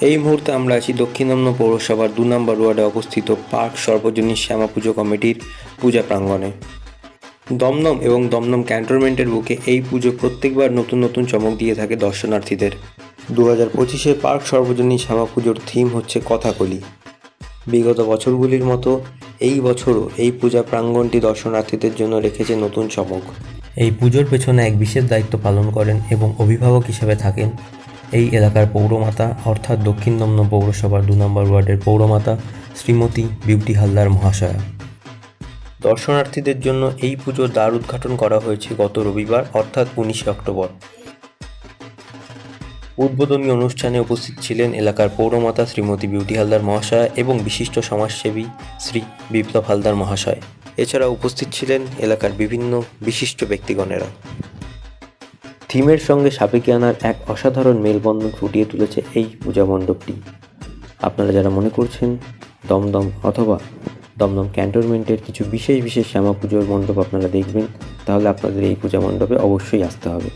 এই মুহূর্তে আমরা আছি দক্ষিণাম্ন পৌরসভার 2 নম্বর ওয়ার্ডে অবস্থিত পার্ক সর্বজনীন শ্যামা পুজো কমিটির পূজা প্রাঙ্গণে। দমদম এবং দমদম ক্যান্টনমেন্টের বুকে এই পুজো প্রত্যেকবার নতুন নতুন চমক দিয়ে থাকে দর্শনার্থীদের। 2025 পার্ক সর্বজনীন শ্যামা পুজোর থিম হচ্ছে কথাকলি। বিগত বছরগুলির মতো এই বছরও এই পূজা প্রাঙ্গণটি দর্শনার্থীদের জন্য রেখেছে নতুন চমক। এই পুজোর পেছনে এক বিশেষ দায়িত্ব পালন করেন এবং অভিভাবক হিসেবে থাকেন এই এলাকার পৌরমাতা অর্থাৎ দক্ষিণ দমদম পৌরসভার 2 নম্বর ওয়ার্ডের পৌরমাতা শ্রীমতী বিউটি হালদার মহাশয়া। দর্শনার্থীদের জন্য এই পুজোর দ্বার উদ্ঘাটন করা হয়েছে গত রবিবার অর্থাৎ 19 অক্টোবর। উদ্বোধনী অনুষ্ঠানে উপস্থিত ছিলেন এলাকার পৌরমাতা শ্রীমতী বিউটি হালদার মহাশয়া এবং বিশিষ্ট সমাজসেবী শ্রী বিপ্লব হালদার মহাশয়। এছাড়া উপস্থিত ছিলেন এলাকার বিভিন্ন বিশিষ্ট ব্যক্তিগণেরা। থিমের সঙ্গে সাবেকিয়ানার এক অসাধারণ মেলবন্ধন ফুটিয়ে তুলেছে এই পূজা মণ্ডপটি। আপনারা যারা মনে করছেন দমদম অথবা দমদম ক্যান্টনমেন্টের কিছু বিশেষ শ্যামা পুজোর মণ্ডপ আপনারা দেখবেন, তাহলে আপনাদের এই পূজা মণ্ডপে অবশ্যই আসতে হবে।